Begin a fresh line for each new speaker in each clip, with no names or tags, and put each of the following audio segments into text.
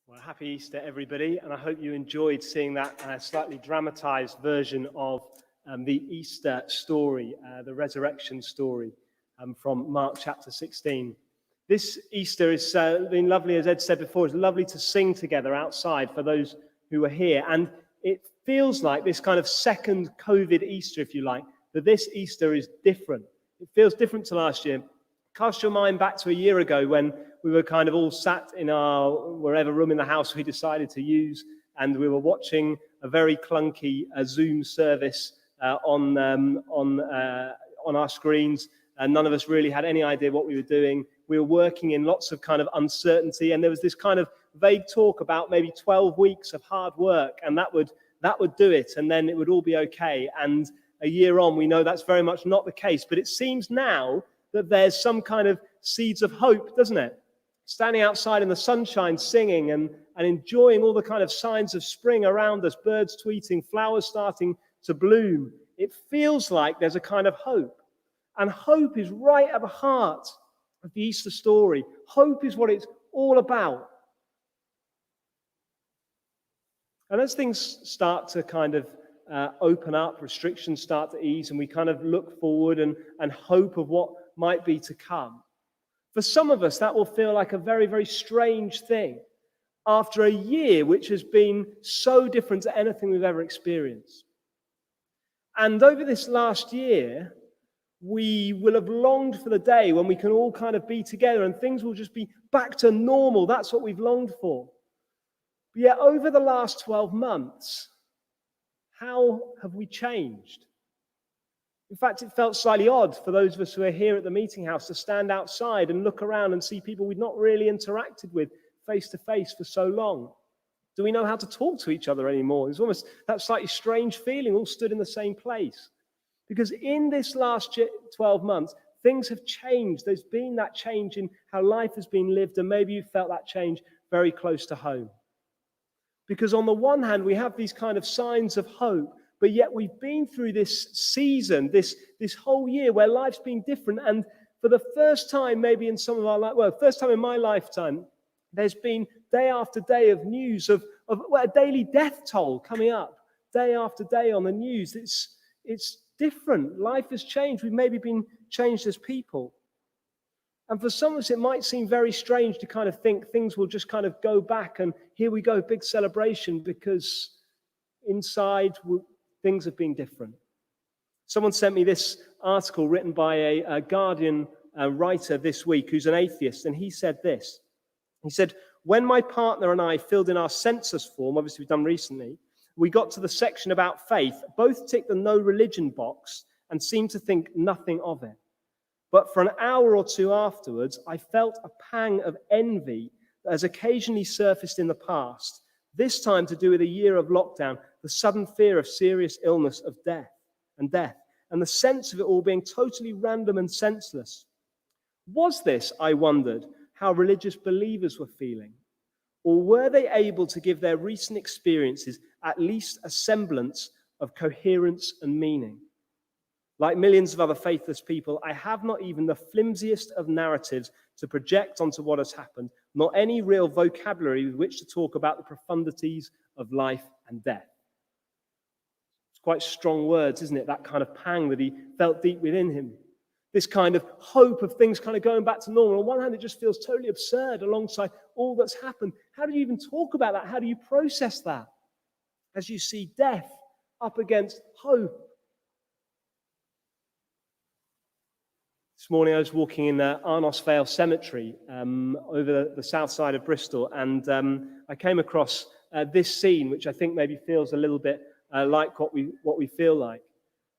Well, happy Easter, everybody, and I hope you enjoyed seeing that slightly dramatized version of the Easter story, the resurrection story from Mark chapter 16. This Easter has been lovely, as Ed said before. It's lovely to sing together outside for those who are here, and it feels like this kind of second COVID Easter, if you like, that this Easter is different. It feels different to last year. Cast your mind back to a year ago when we were kind of all sat in our wherever room in the house we decided to use, and we were watching a very clunky Zoom service on our screens, and none of us really had any idea what we were doing. We were working in lots of kind of uncertainty, and there was this kind of vague talk about maybe 12 weeks of hard work, and that would do it, and then it would all be okay. And a year on, we know that's very much not the case, but it seems now that there's some kind of seeds of hope, doesn't it? Standing outside in the sunshine, singing and enjoying all the kind of signs of spring around us, birds tweeting, flowers starting to bloom. It feels like there's a kind of hope. And hope is right at the heart of the Easter story. Hope is what it's all about. And as things start to kind of open up, restrictions start to ease, and we kind of look forward and hope of what might be to come. For some of us, that will feel like a very, very strange thing after a year which has been so different to anything we've ever experienced. And over this last year, we will have longed for the day when we can all kind of be together and things will just be back to normal. That's what we've longed for. But yet over the last 12 months, how have we changed? In fact, it felt slightly odd for those of us who are here at the meeting house to stand outside and look around and see people we'd not really interacted with face to face for so long. Do we know how to talk to each other anymore? It's almost that slightly strange feeling, all stood in the same place. Because in this last 12 months, things have changed. There's been that change in how life has been lived, and maybe you felt that change very close to home. Because on the one hand, we have these kind of signs of hope, but yet we've been through this season, this whole year where life's been different. And for the first time, maybe in some of our life, first time in my lifetime, there's been day after day of news of a daily death toll coming up, day after day on the news. It's different. Life has changed. We've maybe been changed as people. And for some of us, it might seem very strange to kind of think things will just kind of go back and here we go, big celebration, because inside things have been different. Someone sent me this article written by a Guardian writer this week who's an atheist, and he said this. He said, when my partner and I filled in our census form, obviously we've done recently, we got to the section about faith, both ticked the no religion box and seemed to think nothing of it. But for an hour or two afterwards, I felt a pang of envy that has occasionally surfaced in the past, this time to do with a year of lockdown, the sudden fear of serious illness, of death, and the sense of it all being totally random and senseless. Was this, I wondered, how religious believers were feeling? Or were they able to give their recent experiences at least a semblance of coherence and meaning? Like millions of other faithless people, I have not even the flimsiest of narratives to project onto what has happened, nor any real vocabulary with which to talk about the profundities of life and death. It's quite strong words, isn't it? That kind of pang that he felt deep within him. This kind of hope of things kind of going back to normal. On one hand, it just feels totally absurd alongside all that's happened. How do you even talk about that? How do you process that as you see death up against hope? This morning I was walking in Arnos Vale Cemetery over the south side of Bristol, and I came across this scene, which I think maybe feels a little bit like what we feel like.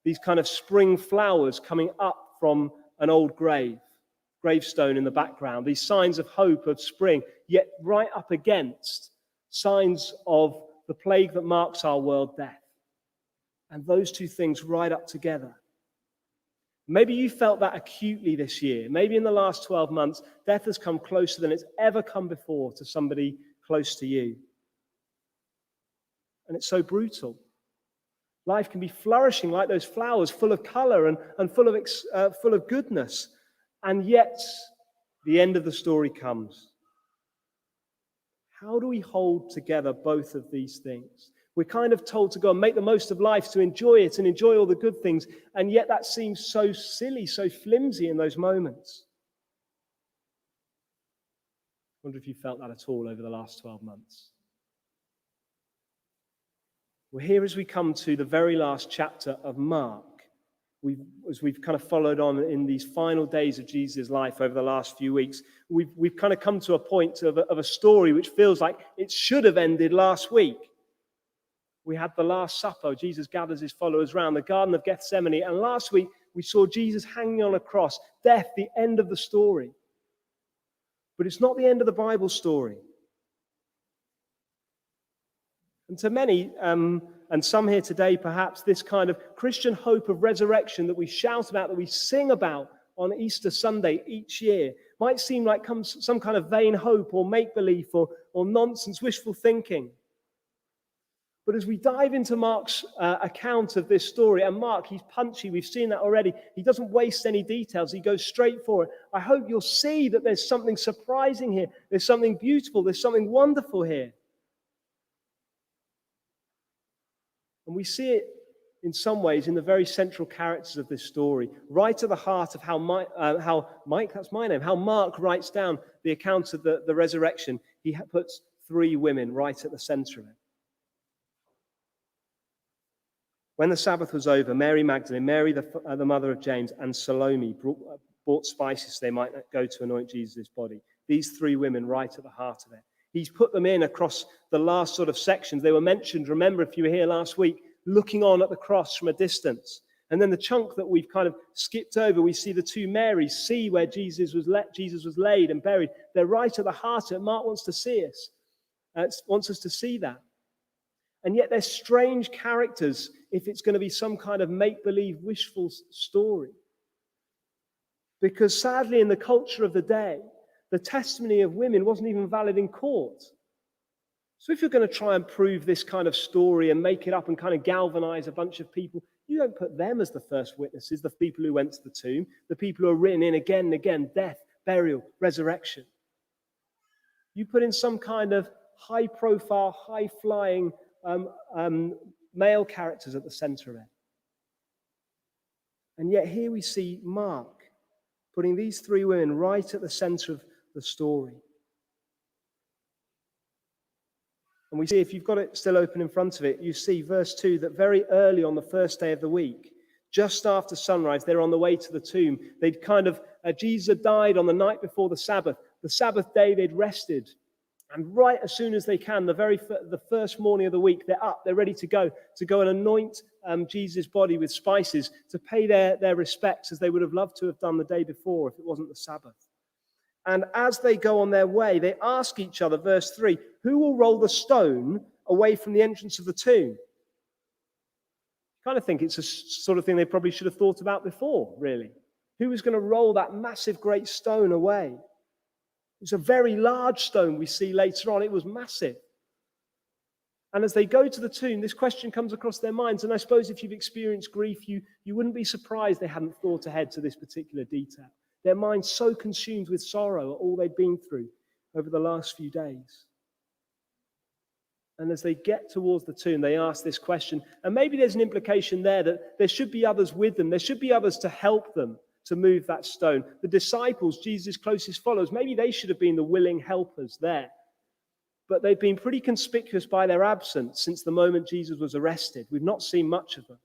These kind of spring flowers coming up from an old gravestone in the background, these signs of hope of spring, yet right up against signs of the plague that marks our world, death. And those two things right up together. Maybe you felt that acutely this year. Maybe in the last 12 months, death has come closer than it's ever come before to somebody close to you. And it's so brutal. Life can be flourishing like those flowers, full of color and full of goodness. And yet, the end of the story comes. How do we hold together both of these things? We're kind of told to go and make the most of life, to enjoy it and enjoy all the good things, and yet that seems so silly, so flimsy in those moments. I wonder if you felt that at all over the last 12 months. Well, here as we come to the very last chapter of Mark, as we've kind of followed on in these final days of Jesus' life over the last few weeks, we've kind of come to a point of a story which feels like it should have ended last week. We had the Last Supper. Jesus gathers his followers round the Garden of Gethsemane. And last week, we saw Jesus hanging on a cross. Death, the end of the story. But it's not the end of the Bible story. And to many, and some here today, perhaps this kind of Christian hope of resurrection that we shout about, that we sing about on Easter Sunday each year, might seem like some kind of vain hope or make-believe or nonsense, wishful thinking. But as we dive into Mark's account of this story, and Mark, he's punchy, we've seen that already. He doesn't waste any details, he goes straight for it. I hope you'll see that there's something surprising here. There's something beautiful, there's something wonderful here. And we see it in some ways in the very central characters of this story, right at the heart of how Mark writes down the account of the resurrection. He puts three women right at the center of it. When the Sabbath was over, Mary Magdalene, Mary the mother of James, and Salome bought spices so they might go to anoint Jesus' body. These three women right at the heart of it. He's put them in across the last sort of sections. They were mentioned, remember if you were here last week, looking on at the cross from a distance. And then the chunk that we've kind of skipped over, we see the two Marys, see where Jesus was laid and buried. They're right at the heart of it. Mark wants to see us, wants us to see that. And yet they're strange characters if it's going to be some kind of make-believe, wishful story. Because sadly, in the culture of the day, the testimony of women wasn't even valid in court. So if you're going to try and prove this kind of story and make it up and kind of galvanize a bunch of people, you don't put them as the first witnesses, the people who went to the tomb, the people who are written in again and again, death, burial, resurrection. You put in some kind of high-profile, high-flying male characters at the center of it. And yet here we see Mark putting these three women right at the center of the story. And we see, if you've got it still open in front of it, you see verse 2 that very early on the first day of the week, just after sunrise, they're on the way to the tomb. They'd Jesus had died on the night before the Sabbath. The Sabbath day they'd rested. And right as soon as they can, the first morning of the week, they're up, they're ready to go and anoint Jesus' body with spices to pay their respects as they would have loved to have done the day before if it wasn't the Sabbath. And as they go on their way, they ask each other, verse 3, who will roll the stone away from the entrance of the tomb? I kind of think it's a sort of thing they probably should have thought about before, really. Who was going to roll that massive, great stone away? It's a very large stone we see later on. It was massive. And as they go to the tomb, this question comes across their minds. And I suppose if you've experienced grief, you wouldn't be surprised they hadn't thought ahead to this particular detail. Their minds so consumed with sorrow at all they'd been through over the last few days. And as they get towards the tomb, they ask this question. And maybe there's an implication there that there should be others with them. There should be others to help them to move that stone. The disciples, Jesus' closest followers, maybe they should have been the willing helpers there. But they've been pretty conspicuous by their absence since the moment Jesus was arrested. We've not seen much of them.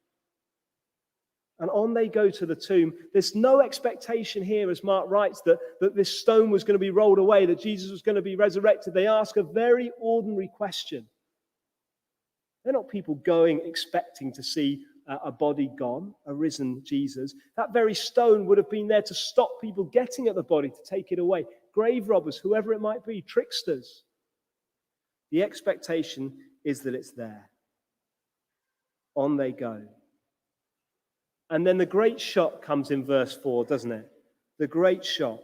And on they go to the tomb. There's no expectation here, as Mark writes, that this stone was going to be rolled away, that Jesus was going to be resurrected. They ask a very ordinary question. They're not people going expecting to see a body gone, a risen Jesus. That very stone would have been there to stop people getting at the body, to take it away. Grave robbers, whoever it might be, tricksters. The expectation is that it's there. On they go. And then the great shock comes in verse 4, doesn't it? The great shock.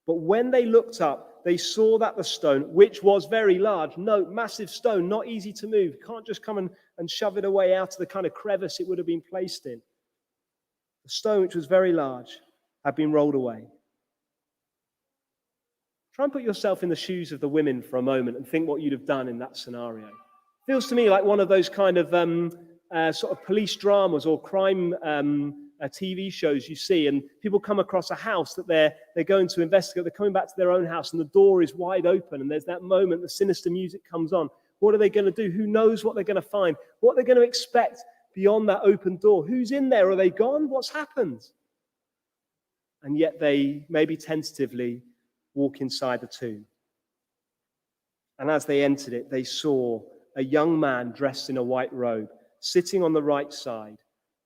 But when they looked up, they saw that the stone, which was very large, no, massive stone, not easy to move. You can't just come and shove it away out of the kind of crevice it would have been placed in. The stone, which was very large, had been rolled away. Try and put yourself in the shoes of the women for a moment and think what you'd have done in that scenario. Feels to me like one of those kind of sort of police dramas or crime TV shows you see, and people come across a house that they're going to investigate. They're coming back to their own house, and the door is wide open, and there's that moment, the sinister music comes on. What are they going to do? Who knows what they're going to find? What they're going to expect beyond that open door? Who's in there? Are they gone? What's happened? And yet they maybe tentatively walk inside the tomb. And as they entered it, they saw a young man dressed in a white robe sitting on the right side,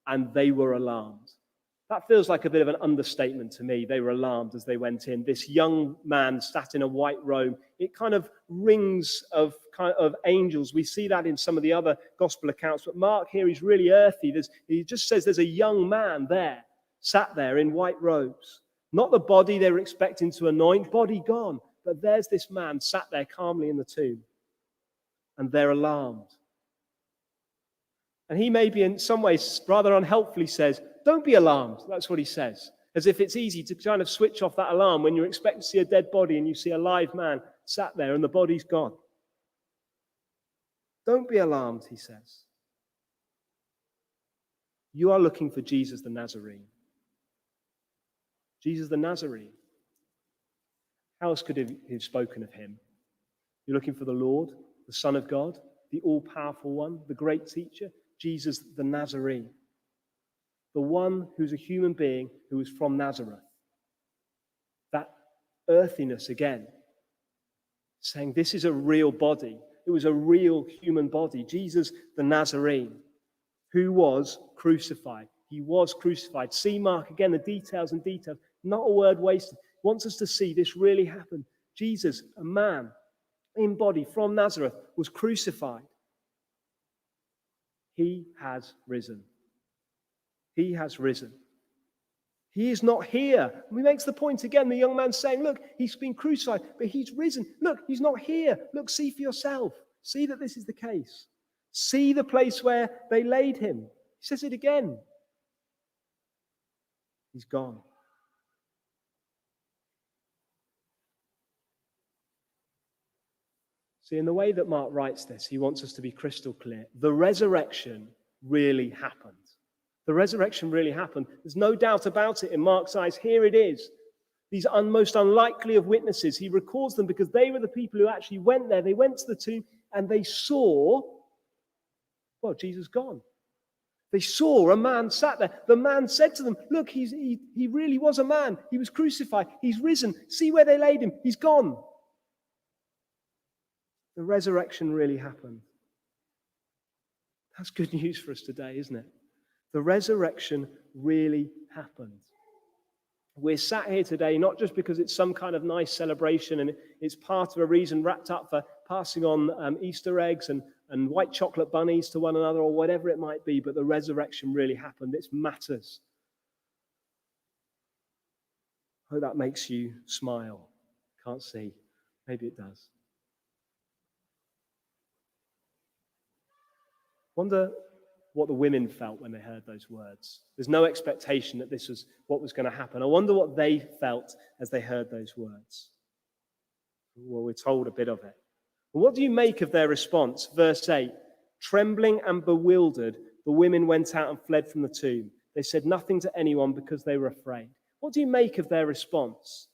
and they were alarmed. That feels like a bit of an understatement to me. They were alarmed as they went in. This young man sat in a white robe. It kind of rings of angels. We see that in some of the other gospel accounts, but Mark here is really earthy. He just says there's a young man there, sat there in white robes. Not the body they were expecting to anoint, body gone. But there's this man sat there calmly in the tomb. And they're alarmed. And he maybe in some ways rather unhelpfully says, don't be alarmed. That's what he says. As if it's easy to kind of switch off that alarm when you're expecting to see a dead body and you see a live man sat there and the body's gone. Don't be alarmed, he says. You are looking for Jesus the Nazarene. Jesus the Nazarene. How else could he have spoken of him? You're looking for the Lord, the Son of God, the all-powerful one, the great teacher, Jesus the Nazarene. The one who's a human being who was from Nazareth. That earthiness again, saying this is a real body. It was a real human body. Jesus the Nazarene, who was crucified. He was crucified. See, Mark, again, the details and details. Not a word wasted. Wants us to see this really happened. Jesus, a man in body from Nazareth, was crucified. He has risen. He has risen. He is not here. And he makes the point again, the young man saying, look, he's been crucified, but he's risen. Look, he's not here. Look, see for yourself. See that this is the case. See the place where they laid him. He says it again. He's gone. See, in the way that Mark writes this, he wants us to be crystal clear. The resurrection really happened. The resurrection really happened. There's no doubt about it in Mark's eyes. Here it is. These most unlikely of witnesses. He records them because they were the people who actually went there. They went to the tomb and they saw, well, Jesus gone. They saw a man sat there. The man said to them, look, he really was a man. He was crucified. He's risen. See where they laid him. He's gone. The resurrection really happened. That's good news for us today, isn't it? The resurrection really happened. We're sat here today not just because it's some kind of nice celebration and it's part of a reason wrapped up for passing on Easter eggs and white chocolate bunnies to one another or whatever it might be, but the resurrection really happened. It matters. I hope that makes you smile. Can't see. Maybe it does. Wonder what the women felt when they heard those words. There's no expectation that this was what was going to happen. I wonder what they felt as they heard those words. Well, we're told a bit of it. Well, what do you make of their response? Verse 8, trembling and bewildered, the women went out and fled from the tomb. They said nothing to anyone because they were afraid. What do you make of their response?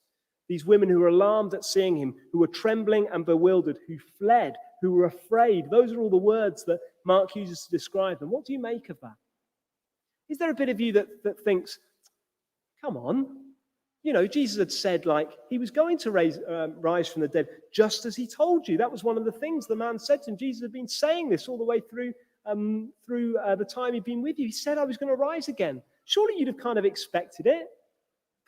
These women who were alarmed at seeing him, who were trembling and bewildered, who fled, who were afraid. Those are all the words that Mark uses to describe them. What do you make of that? Is there a bit of you that thinks, come on, you know, Jesus had said, like, he was going to rise from the dead, just as he told you. That was one of the things the man said to him. Jesus had been saying this all the way through the time he'd been with you. He said, I was going to rise again. Surely you'd have kind of expected it.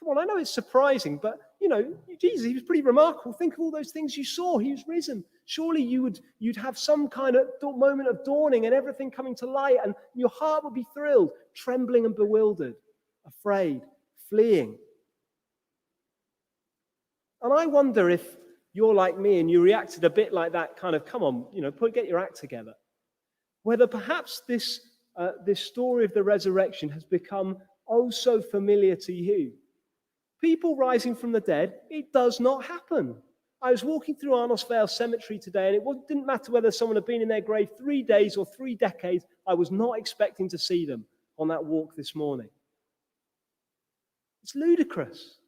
Come on, I know it's surprising, but, you know, Jesus, he was pretty remarkable. Think of all those things you saw. He was risen. Surely you'd have some kind of moment of dawning and everything coming to light, and your heart would be thrilled, trembling and bewildered, afraid, fleeing. And I wonder if you're like me and you reacted a bit like that, kind of, come on, you know, get your act together. Whether perhaps this story of the resurrection has become oh so familiar to you. People rising from the dead, it does not happen. I was walking through Arnos Cemetery today, and it didn't matter whether someone had been in their grave 3 days or 3 decades. I was not expecting to see them on that walk this morning. It's ludicrous.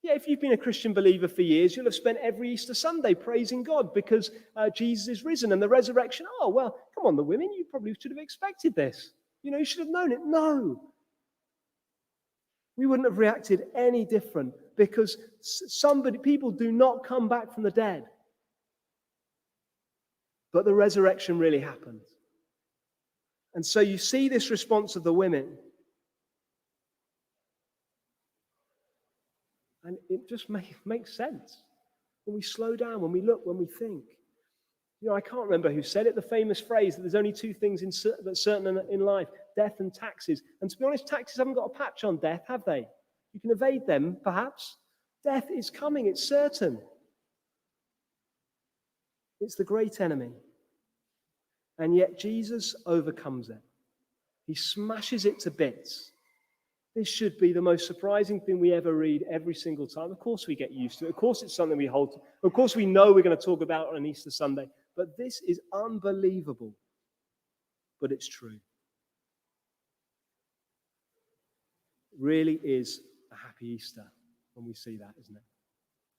Yeah, if you've been a Christian believer for years, you'll have spent every Easter Sunday praising God because Jesus is risen and the resurrection. Oh, well, come on, the women, you probably should have expected this. You should have known it. No. We wouldn't have reacted any different because people do not come back from the dead. But the resurrection really happened. And so you see this response of the women. And it just makes sense when we slow down, when we look, when we think. I can't remember who said it, the famous phrase that there's only 2 things that's certain in life, death and taxes. And to be honest, taxes haven't got a patch on death, have they? You can evade them, perhaps. Death is coming, it's certain. It's the great enemy. And yet Jesus overcomes it. He smashes it to bits. This should be the most surprising thing we ever read every single time. Of course we get used to it. Of course it's something we hold to. Of course we know we're going to talk about on Easter Sunday. But this is unbelievable. But it's true. It really is a happy Easter when we see that, isn't it?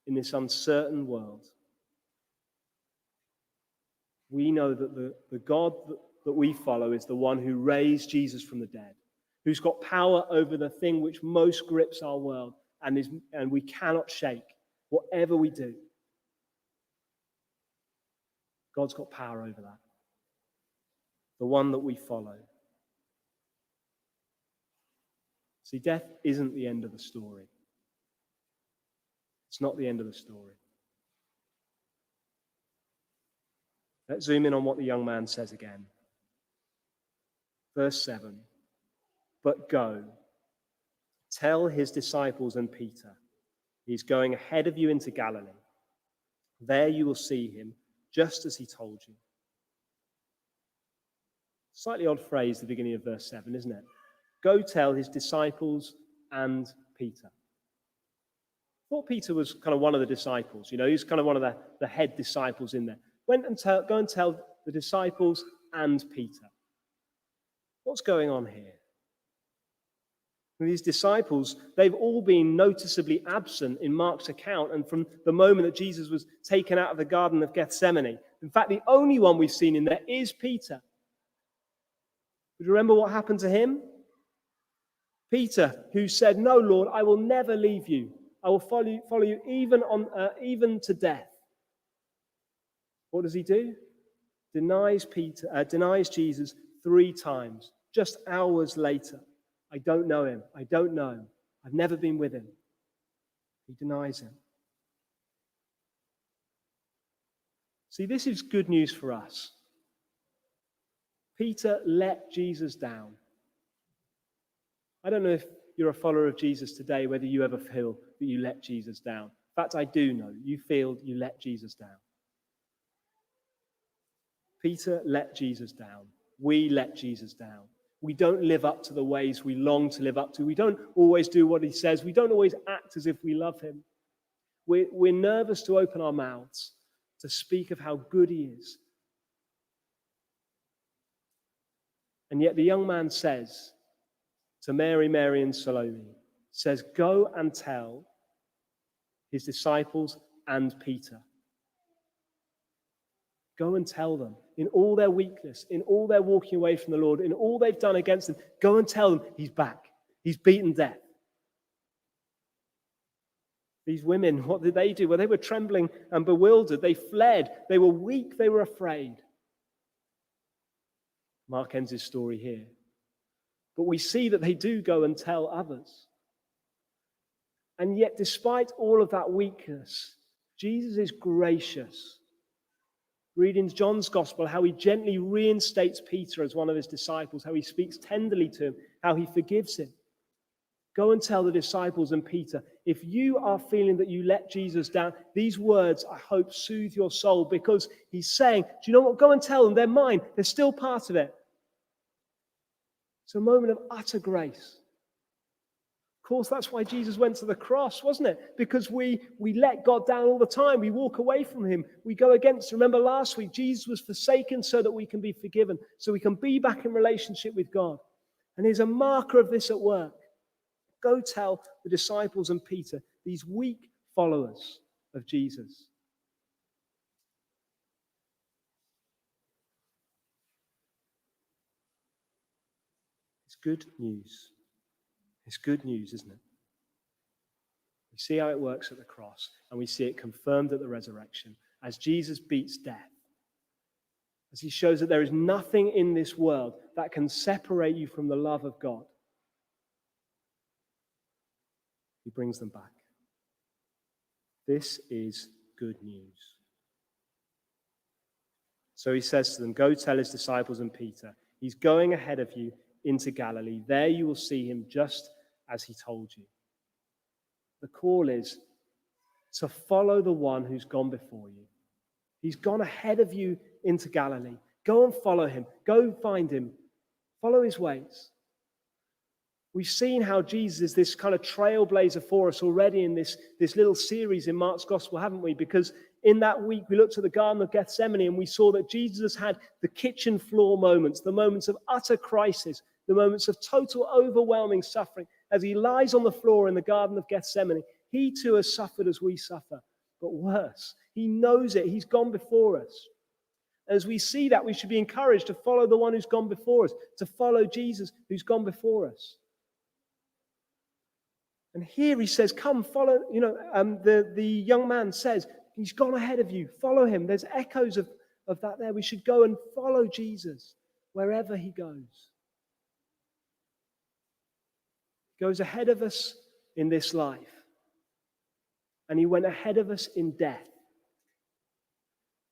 In this uncertain world. We know that the God that we follow is the one who raised Jesus from the dead, who's got power over the thing which most grips our world and we cannot shake, whatever we do. God's got power over that. The one that we follow. See, death isn't the end of the story. It's not the end of the story. Let's zoom in on what the young man says again. Verse 7. But go, tell his disciples and Peter, he's going ahead of you into Galilee. There you will see him, just as he told you. Slightly odd phrase, the beginning of verse 7, isn't it? Go tell his disciples and Peter. I thought Peter was kind of one of the disciples. He's kind of one of the head disciples in there. Go and tell the disciples and Peter. What's going on here? These disciples, they've all been noticeably absent in Mark's account and from the moment that Jesus was taken out of the Garden of Gethsemane. In fact, the only one we've seen in there is Peter. Do you remember what happened to him? Peter, who said, "No, Lord, I will never leave you. I will follow you even to death." What does he do? Denies Jesus 3 times, just hours later. I don't know him. I don't know him. I've never been with him. He denies him. See, this is good news for us. Peter let Jesus down. I don't know if you're a follower of Jesus today, whether you ever feel that you let Jesus down. In fact, I do know you feel you let Jesus down. Peter let Jesus down. We let Jesus down. We don't live up to the ways we long to live up to. We don't always do what he says. We don't always act as if we love him. We're nervous to open our mouths to speak of how good he is. And yet the young man says to Mary, and Salome, says, go and tell his disciples and Peter. Go and tell them in all their weakness, in all their walking away from the Lord, in all they've done against him. Go and tell them he's back. He's beaten death. These women, what did they do? Well, they were trembling and bewildered. They fled. They were weak. They were afraid. Mark ends his story here. But we see that they do go and tell others. And yet, despite all of that weakness, Jesus is gracious. Read in John's Gospel how he gently reinstates Peter as one of his disciples, how he speaks tenderly to him, how he forgives him. Go and tell the disciples and Peter, if you are feeling that you let Jesus down, these words, I hope, soothe your soul, because he's saying, do you know what? Go and tell them, they're mine. They're still part of it. It's a moment of utter grace. Of course, that's why Jesus went to the cross, wasn't it? Because we let God down all the time. We walk away from him. We go against. Remember last week, Jesus was forsaken so that we can be forgiven, so we can be back in relationship with God. And here's a marker of this at work. Go tell the disciples and Peter, these weak followers of Jesus. It's good news. It's good news, isn't it? We see how it works at the cross, and we see it confirmed at the resurrection as Jesus beats death, as he shows that there is nothing in this world that can separate you from the love of God. He brings them back. This is good news. So he says to them, go tell his disciples and Peter, he's going ahead of you into Galilee. There you will see him just as he told you. The call is to follow the one who's gone before you. He's gone ahead of you into Galilee. Go and follow him. Go find him. Follow his ways. We've seen how Jesus is this kind of trailblazer for us already in this little series in Mark's Gospel, haven't we? Because in that week, we looked at the Garden of Gethsemane and we saw that Jesus had the kitchen floor moments, the moments of utter crisis, the moments of total overwhelming suffering. As he lies on the floor in the Garden of Gethsemane, he too has suffered as we suffer, but worse. He knows it. He's gone before us. As we see that, we should be encouraged to follow the one who's gone before us, to follow Jesus who's gone before us. And here he says, come, follow, the young man says, he's gone ahead of you, follow him. There's echoes of that there. We should go and follow Jesus wherever he goes. He goes ahead of us in this life. And he went ahead of us in death.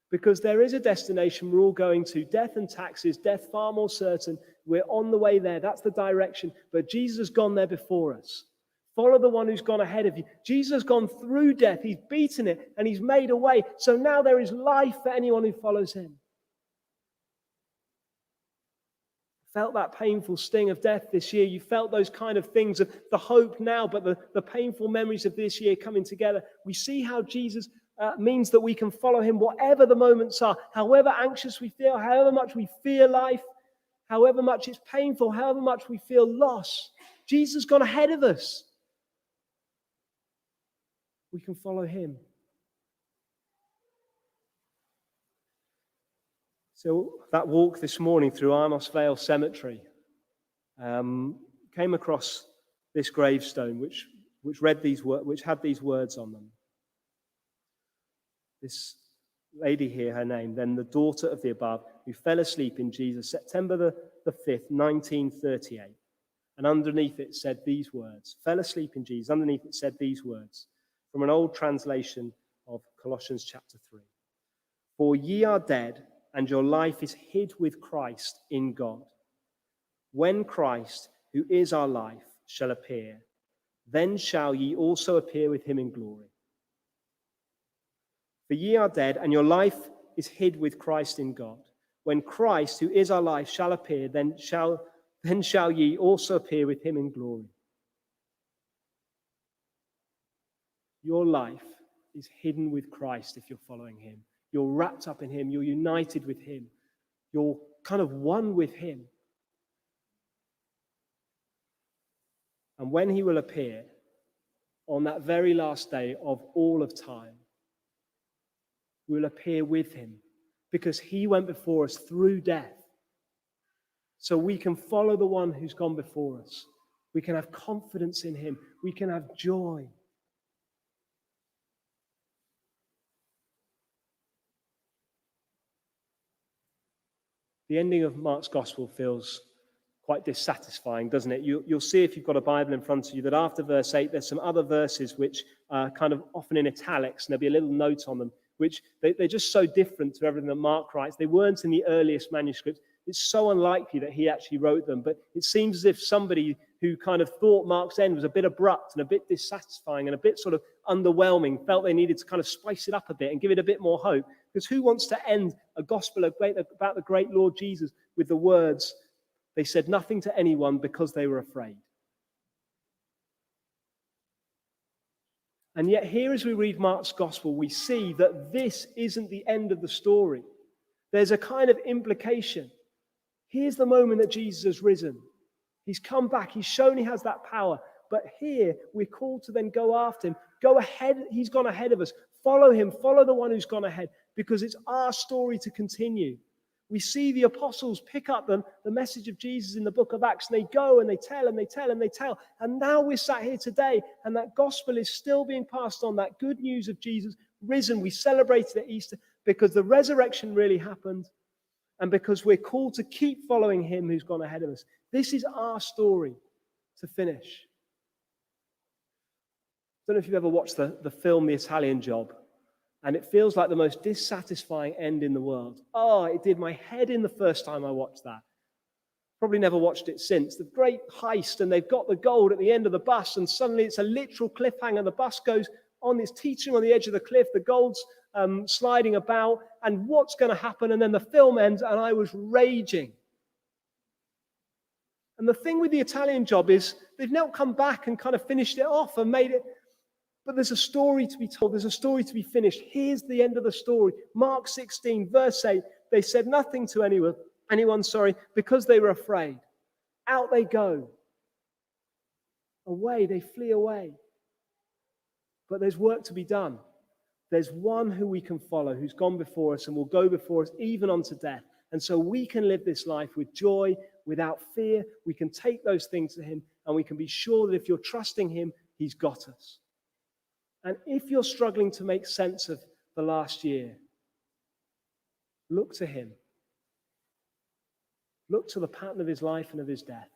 Because there is a destination we're all going to, death and taxes, death far more certain. We're on the way there. That's the direction. But Jesus has gone there before us. Follow the one who's gone ahead of you. Jesus has gone through death. He's beaten it and he's made a way. So now there is life for anyone who follows him. Felt that painful sting of death this year. You felt those kind of things of the hope now, but the painful memories of this year coming together. We see how Jesus means that we can follow him whatever the moments are, however anxious we feel, however much we fear life, however much it's painful, however much we feel loss. Jesus has gone ahead of us. We can follow him. So that walk this morning through Arnos Vale Cemetery came across this gravestone which had these words on them. This lady here, her name, then the daughter of the above, who fell asleep in Jesus, September the 5th, 1938. And underneath it said these words, fell asleep in Jesus. Underneath it said these words from an old translation of Colossians chapter 3. For ye are dead, and your life is hid with Christ in God. When Christ, who is our life, shall appear, then shall ye also appear with him in glory. For ye are dead, and your life is hid with Christ in God. When Christ, who is our life, shall appear, then shall ye also appear with him in glory. Your life is hidden with Christ if you're following him. You're wrapped up in him. You're united with him. You're kind of one with him. And when he will appear on that very last day of all of time, we will appear with him because he went before us through death. So we can follow the one who's gone before us. We can have confidence in him. We can have joy. The ending of Mark's Gospel feels quite dissatisfying, doesn't it? You'll see if you've got a Bible in front of you that after verse 8, there's some other verses which are kind of often in italics, and there'll be a little note on them, which they're just so different to everything that Mark writes. They weren't in the earliest manuscripts. It's so unlikely that he actually wrote them, but it seems as if somebody who kind of thought Mark's end was a bit abrupt and a bit dissatisfying and a bit sort of underwhelming felt they needed to kind of spice it up a bit and give it a bit more hope. Because who wants to end a gospel about the great Lord Jesus with the words, they said nothing to anyone because they were afraid? And yet here, as we read Mark's gospel, we see that this isn't the end of the story. There's a kind of implication. Here's the moment that Jesus has risen. He's come back. He's shown he has that power. But here, we're called to then go after him. Go ahead. He's gone ahead of us. Follow him. Follow the one who's gone ahead, because it's our story to continue. We see the apostles pick up the message of Jesus in the book of Acts, and they go and they tell and they tell and they tell. And now we're sat here today, and that gospel is still being passed on, that good news of Jesus risen. We celebrated at Easter because the resurrection really happened, and because we're called to keep following him who's gone ahead of us. This is our story to finish. I don't know if you've ever watched the film The Italian Job. And it feels like the most dissatisfying end in the world. Oh, it did my head in the first time I watched that. Probably never watched it since. The great heist, and they've got the gold at the end of the bus, and suddenly it's a literal cliffhanger. The bus goes on, it's teetering on the edge of the cliff, the gold's sliding about, and what's going to happen? And then the film ends, and I was raging. And the thing with The Italian Job is they've now come back and kind of finished it off and made it. But there's a story to be told. There's a story to be finished. Here's the end of the story. Mark 16, verse 8. They said nothing to anyone, because they were afraid. Out they go. Away, they flee away. But there's work to be done. There's one who we can follow, who's gone before us and will go before us even unto death. And so we can live this life with joy, without fear. We can take those things to him, and we can be sure that if you're trusting him, he's got us. And if you're struggling to make sense of the last year, look to him. Look to the pattern of his life and of his death.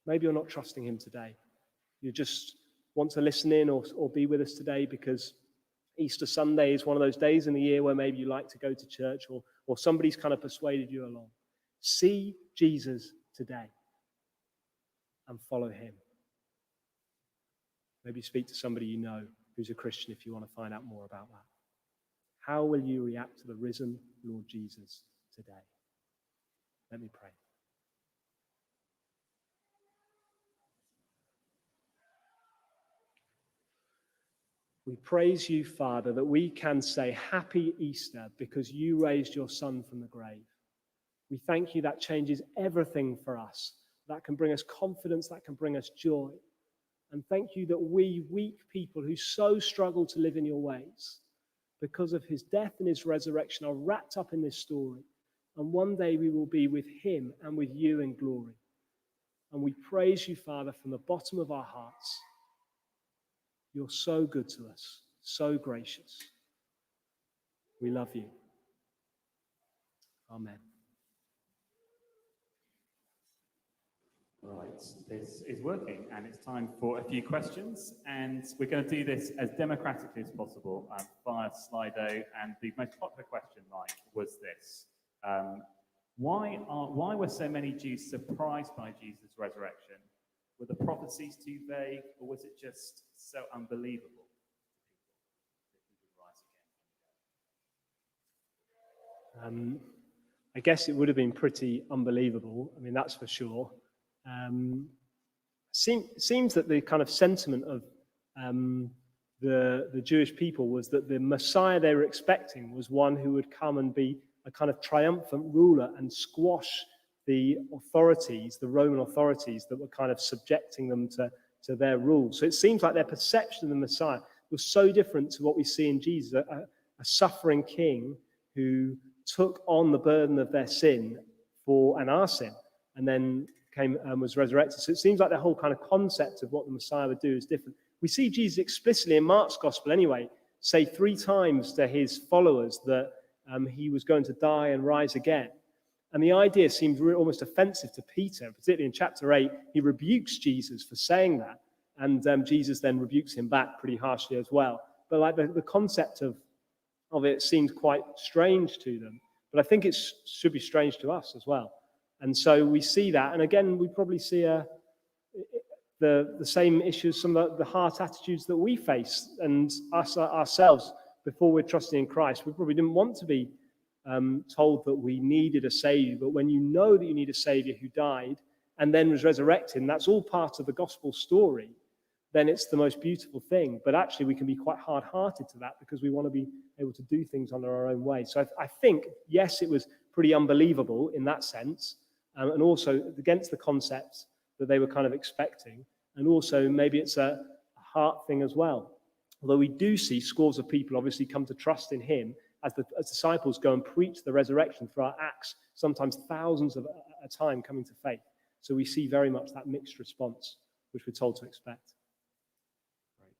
Maybe you're not trusting him today. You just want to listen in or be with us today because Easter Sunday is one of those days in the year where maybe you like to go to church, or somebody's kind of persuaded you along. See Jesus today and follow him. Maybe speak to somebody you know who's a Christian if you want to find out more about that. How will you react to the risen Lord Jesus today? Let me pray. We praise you, Father, that we can say Happy Easter because you raised your Son from the grave. We thank you that changes everything for us. That can bring us confidence, that can bring us joy. And thank you that we, weak people who so struggle to live in your ways, because of his death and his resurrection, are wrapped up in this story. And one day we will be with him and with you in glory. And we praise you, Father, from the bottom of our hearts. You're so good to us, so gracious. We love you. Amen.
Right, this is working, and it's time for a few questions, and we're going to do this as democratically as possible via Slido. And the most popular question, Mike, was this: why were so many Jews surprised by Jesus' resurrection? Were the prophecies too vague, or was it just so unbelievable that he would rise again?
I guess it would have been pretty unbelievable. I mean, that's for sure. Seems that the kind of sentiment of the Jewish people was that the Messiah they were expecting was one who would come and be a kind of triumphant ruler and squash the authorities, the Roman authorities that were kind of subjecting them to their rule. So it seems like their perception of the Messiah was so different to what we see in Jesus, a suffering king who took on the burden of their sin and our sin, and then came and was resurrected. So it seems like the whole kind of concept of what the Messiah would do is different. We see Jesus explicitly in Mark's gospel anyway say 3 times to his followers that he was going to die and rise again. And the idea seems almost offensive to Peter, particularly in chapter 8. He rebukes Jesus for saying that, and Jesus then rebukes him back pretty harshly as well. But like the concept of it seemed quite strange to them. But I think it should be strange to us as well. And so we see that. And again, we probably see the same issues, some of the heart attitudes that we face and us ourselves before we're trusting in Christ. We probably didn't want to be told that we needed a Savior. But when you know that you need a Savior who died and then was resurrected, and that's all part of the gospel story, then it's the most beautiful thing. But actually, we can be quite hard-hearted to that because we want to be able to do things on our own way. So I think, yes, it was pretty unbelievable in that sense, and also against the concepts that they were kind of expecting. And also, maybe it's a heart thing as well. Although we do see scores of people obviously come to trust in him as disciples go and preach the resurrection through our Acts, sometimes thousands at a time coming to faith. So we see very much that mixed response, which we're told to expect.
Great,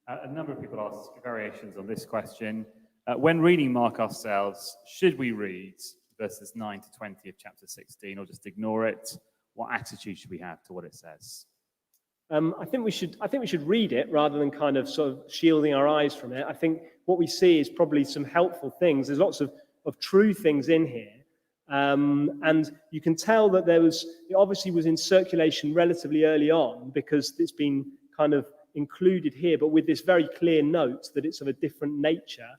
thank you. A number of people ask variations on this question. When reading Mark ourselves, should we read verses 9 to 20 of chapter 16 or just ignore it? What attitude should we have to what it says?
I think we should read it rather than kind of sort of shielding our eyes from it. I think what we see is probably some helpful things. There's lots of true things in here. And you can tell that it obviously was in circulation relatively early on because it's been kind of included here, but with this very clear note that it's of a different nature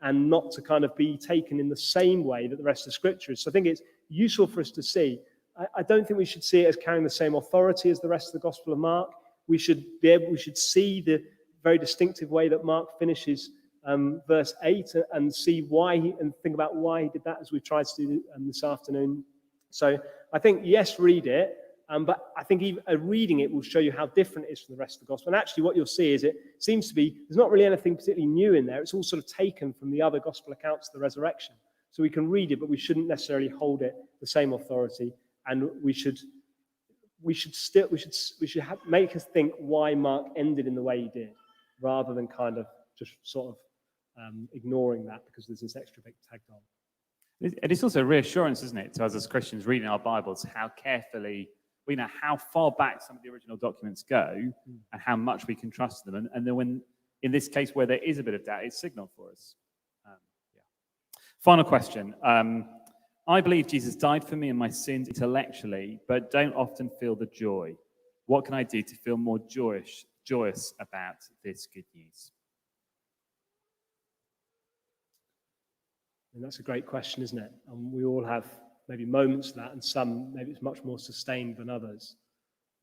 and not to kind of be taken in the same way that the rest of Scripture is. So I think it's useful for us to see. I don't think we should see it as carrying the same authority as the rest of the Gospel of Mark. We should see the very distinctive way that Mark finishes verse 8 and see why and think about why he did that, as we've tried to do this afternoon. So I think, yes, read it, but I think even reading it will show you how different it is from the rest of the Gospel. And actually what you'll see is it seems to be, there's not really anything particularly new in there. It's all sort of taken from the other Gospel accounts of the resurrection. So we can read it, but we shouldn't necessarily hold it the same authority. And we should make us think why Mark ended in the way he did, rather than kind of just sort of ignoring that because there's this extra bit tagged on.
It is also reassurance, isn't it, to us as Christians reading our Bibles, how carefully we know how far back some of the original documents go and how much we can trust them. And then when, in this case, where there is a bit of doubt, it's signaled for us. Final question. I believe Jesus died for me and my sins intellectually, but don't often feel the joy. What can I do to feel more joyous about this good news?
And that's a great question, isn't it? And we all have maybe moments of that, and some maybe it's much more sustained than others.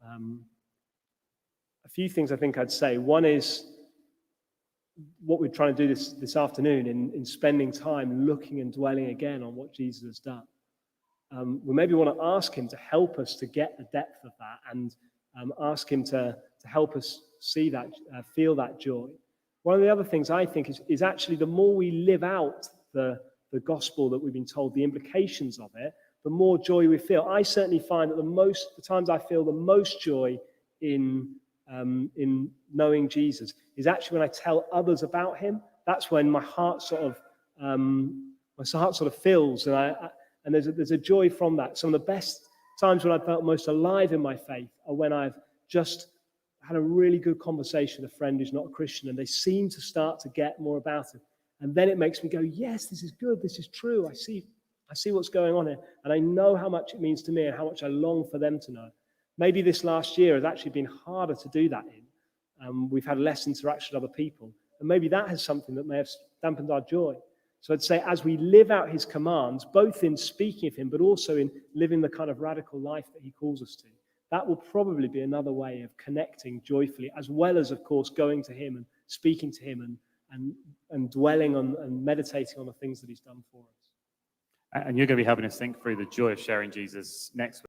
A few things I think I'd say. One is what we're trying to do this afternoon in spending time looking and dwelling again on what Jesus has done. We maybe want to ask him to help us to get the depth of that and ask him to help us see that, feel that joy. One of the other things I think is actually the more we live out the gospel that we've been told, the implications of it, the more joy we feel. I certainly find that the times I feel the most joy in knowing Jesus is actually when I tell others about him. That's when my heart sort of fills, and there's a joy from that. Some of the best times when I felt most alive in my faith are when I've just had a really good conversation with a friend who's not a Christian, and they seem to start to get more about it. And then it makes me go, yes, this is good, this is true. I see what's going on here, and I know how much it means to me and how much I long for them to know. Maybe this last year has actually been harder to do that in. We've had less interaction with other people, and maybe that has something that may have dampened our joy. So I'd say as we live out his commands, both in speaking of him, but also in living the kind of radical life that he calls us to, that will probably be another way of connecting joyfully, as well as, of course, going to him and speaking to him and dwelling on and meditating on the things that he's done for us.
And you're going to be helping us think through the joy of sharing Jesus next week.